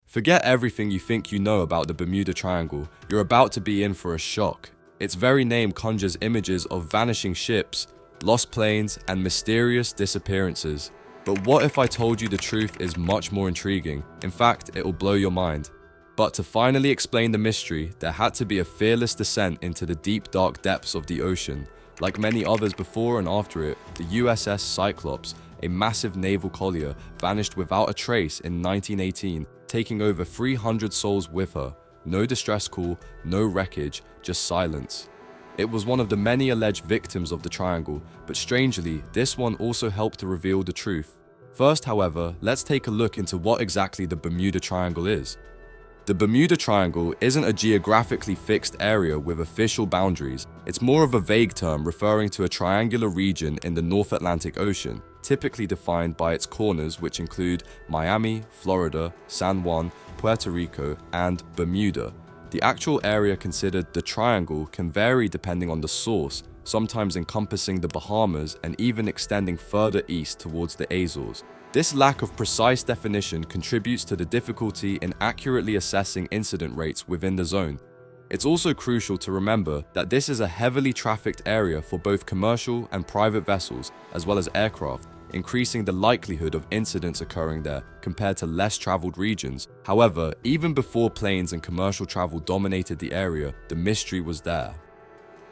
Forget everything you think you know about the Bermuda Triangle. You're about to be in for a shock. Its very name conjures images of vanishing ships, lost planes, and mysterious disappearances. But what if I told you the truth is much more intriguing? In fact, it will blow your mind. But to finally explain the mystery, there had to be a fearless descent into the deep dark depths of the ocean. Like many others before and after it, the USS Cyclops, a massive naval collier, vanished without a trace in 1918, taking over 300 souls with her. No distress call, no wreckage, just silence. It was one of the many alleged victims of the triangle, but strangely, this one also helped to reveal the truth. First, however, let's take a look into what exactly the Bermuda Triangle is. The Bermuda Triangle isn't a geographically fixed area with official boundaries. It's more of a vague term referring to a triangular region in the North Atlantic Ocean, typically defined by its corners, which include Miami, Florida, San Juan, Puerto Rico, and Bermuda. The actual area considered the triangle can vary depending on the source, sometimes encompassing the Bahamas and even extending further east towards the Azores. This lack of precise definition contributes to the difficulty in accurately assessing incident rates within the zone. It's also crucial to remember that this is a heavily trafficked area for both commercial and private vessels, as well as aircraft, increasing the likelihood of incidents occurring there compared to less traveled regions. However, even before planes and commercial travel dominated the area, the mystery was there.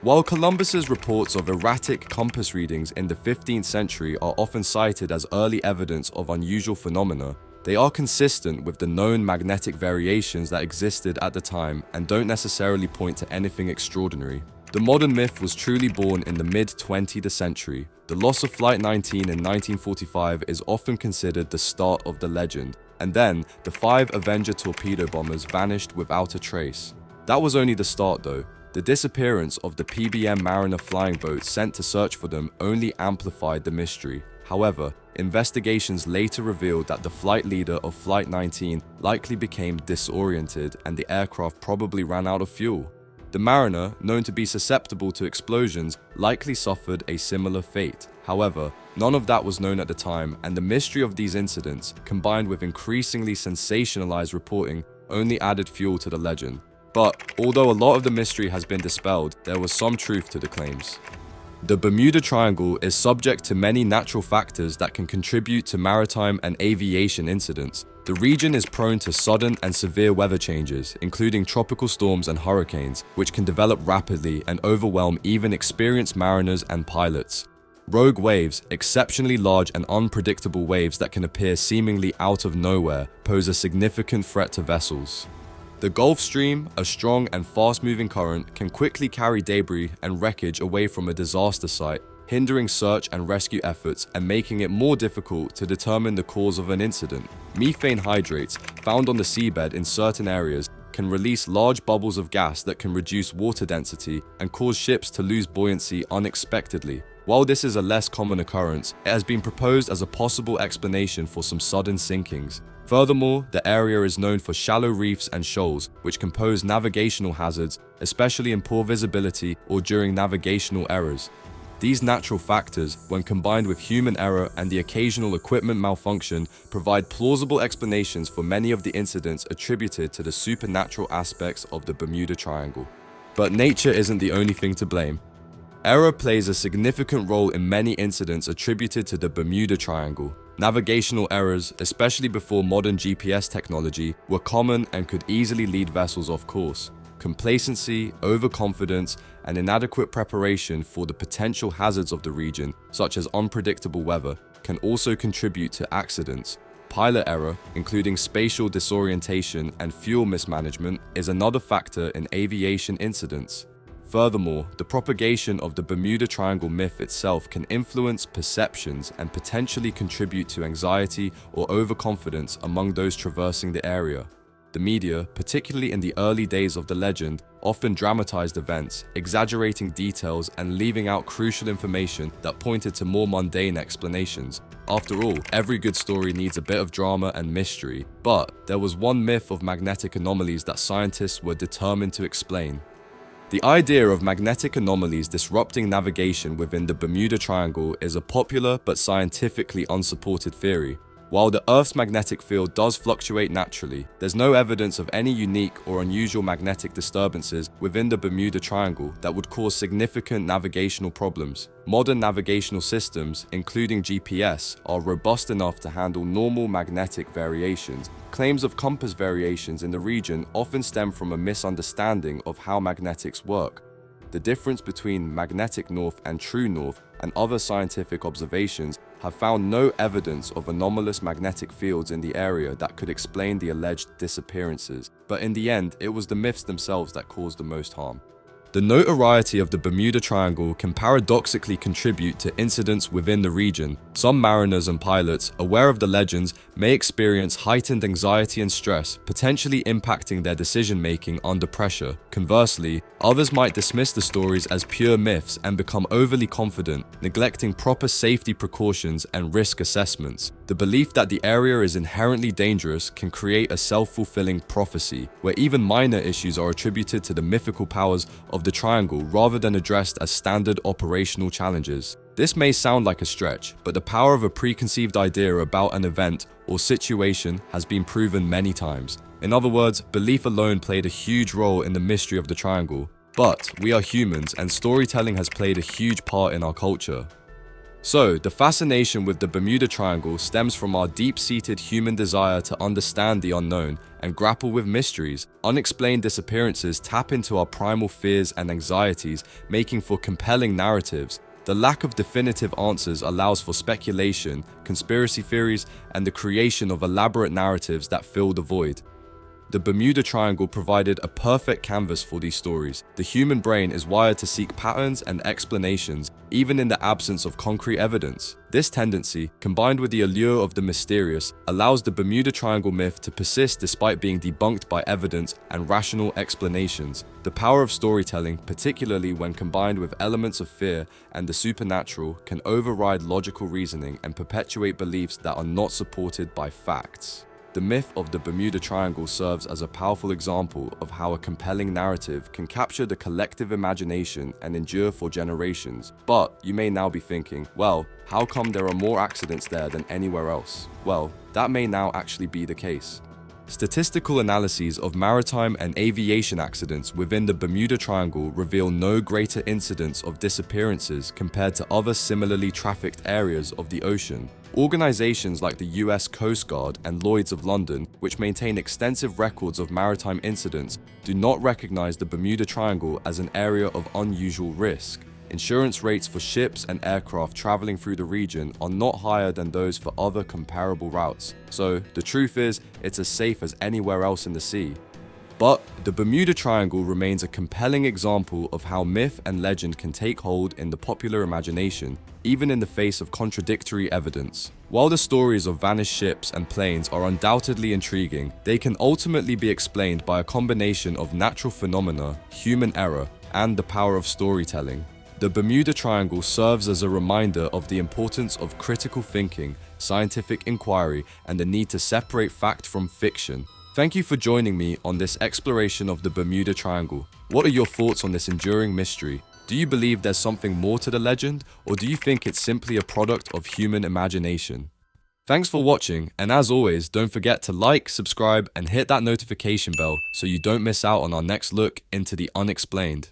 While Columbus's reports of erratic compass readings in the 15th century are often cited as early evidence of unusual phenomena, they are consistent with the known magnetic variations that existed at the time and don't necessarily point to anything extraordinary. The modern myth was truly born in the mid-20th century. The loss of Flight 19 in 1945 is often considered the start of the legend, and then the 5 Avenger torpedo bombers vanished without a trace. That was only the start though. The disappearance of the PBM Mariner flying boat sent to search for them only amplified the mystery. However, investigations later revealed that the flight leader of Flight 19 likely became disoriented and the aircraft probably ran out of fuel. The Mariner, known to be susceptible to explosions, likely suffered a similar fate. However, none of that was known at the time, and the mystery of these incidents, combined with increasingly sensationalized reporting, only added fuel to the legend. But although a lot of the mystery has been dispelled, there was some truth to the claims. The Bermuda Triangle is subject to many natural factors that can contribute to maritime and aviation incidents. The region is prone to sudden and severe weather changes, including tropical storms and hurricanes, which can develop rapidly and overwhelm even experienced mariners and pilots. Rogue waves, exceptionally large and unpredictable waves that can appear seemingly out of nowhere, pose a significant threat to vessels. The Gulf Stream, a strong and fast-moving current, can quickly carry debris and wreckage away from a disaster site, hindering search and rescue efforts and making it more difficult to determine the cause of an incident. Methane hydrates, found on the seabed in certain areas, can release large bubbles of gas that can reduce water density and cause ships to lose buoyancy unexpectedly. While this is a less common occurrence, it has been proposed as a possible explanation for some sudden sinkings. Furthermore, the area is known for shallow reefs and shoals, which can pose navigational hazards, especially in poor visibility or during navigational errors. These natural factors, when combined with human error and the occasional equipment malfunction, provide plausible explanations for many of the incidents attributed to the supernatural aspects of the Bermuda Triangle. But nature isn't the only thing to blame. Error plays a significant role in many incidents attributed to the Bermuda Triangle. Navigational errors, especially before modern GPS technology, were common and could easily lead vessels off course. Complacency, overconfidence, and inadequate preparation for the potential hazards of the region, such as unpredictable weather, can also contribute to accidents. Pilot error, including spatial disorientation and fuel mismanagement, is another factor in aviation incidents. Furthermore, the propagation of the Bermuda Triangle myth itself can influence perceptions and potentially contribute to anxiety or overconfidence among those traversing the area. The media, particularly in the early days of the legend, often dramatized events, exaggerating details and leaving out crucial information that pointed to more mundane explanations. After all, every good story needs a bit of drama and mystery, but there was one myth of magnetic anomalies that scientists were determined to explain. The idea of magnetic anomalies disrupting navigation within the Bermuda Triangle is a popular but scientifically unsupported theory. While the Earth's magnetic field does fluctuate naturally, there's no evidence of any unique or unusual magnetic disturbances within the Bermuda Triangle that would cause significant navigational problems. Modern navigational systems, including GPS, are robust enough to handle normal magnetic variations. Claims of compass variations in the region often stem from a misunderstanding of how magnetics work. The difference between magnetic north and true north and other scientific observations have found no evidence of anomalous magnetic fields in the area that could explain the alleged disappearances. But in the end, it was the myths themselves that caused the most harm. The notoriety of the Bermuda Triangle can paradoxically contribute to incidents within the region. Some mariners and pilots, aware of the legends, may experience heightened anxiety and stress, potentially impacting their decision-making under pressure. Conversely, others might dismiss the stories as pure myths and become overly confident, neglecting proper safety precautions and risk assessments. The belief that the area is inherently dangerous can create a self-fulfilling prophecy, where even minor issues are attributed to the mythical powers of the triangle rather than addressed as standard operational challenges. This may sound like a stretch, but the power of a preconceived idea about an event or situation has been proven many times. In other words, belief alone played a huge role in the mystery of the triangle. But we are humans, and storytelling has played a huge part in our culture. So, the fascination with the Bermuda Triangle stems from our deep-seated human desire to understand the unknown and grapple with mysteries. Unexplained disappearances tap into our primal fears and anxieties, making for compelling narratives. The lack of definitive answers allows for speculation, conspiracy theories, and the creation of elaborate narratives that fill the void. The Bermuda Triangle provided a perfect canvas for these stories. The human brain is wired to seek patterns and explanations, even in the absence of concrete evidence. This tendency, combined with the allure of the mysterious, allows the Bermuda Triangle myth to persist despite being debunked by evidence and rational explanations. The power of storytelling, particularly when combined with elements of fear and the supernatural, can override logical reasoning and perpetuate beliefs that are not supported by facts. The myth of the Bermuda Triangle serves as a powerful example of how a compelling narrative can capture the collective imagination and endure for generations. But you may now be thinking, well, how come there are more accidents there than anywhere else? Well, that may now actually be the case. Statistical analyses of maritime and aviation accidents within the Bermuda Triangle reveal no greater incidence of disappearances compared to other similarly trafficked areas of the ocean. Organizations like the US Coast Guard and Lloyd's of London, which maintain extensive records of maritime incidents, do not recognize the Bermuda Triangle as an area of unusual risk. Insurance rates for ships and aircraft traveling through the region are not higher than those for other comparable routes. So, the truth is, it's as safe as anywhere else in the sea. But the Bermuda Triangle remains a compelling example of how myth and legend can take hold in the popular imagination, even in the face of contradictory evidence. While the stories of vanished ships and planes are undoubtedly intriguing, they can ultimately be explained by a combination of natural phenomena, human error, and the power of storytelling. The Bermuda Triangle serves as a reminder of the importance of critical thinking, scientific inquiry, and the need to separate fact from fiction. Thank you for joining me on this exploration of the Bermuda Triangle. What are your thoughts on this enduring mystery? Do you believe there's something more to the legend, or do you think it's simply a product of human imagination? Thanks for watching, and as always, don't forget to like, subscribe, and hit that notification bell so you don't miss out on our next look into the unexplained.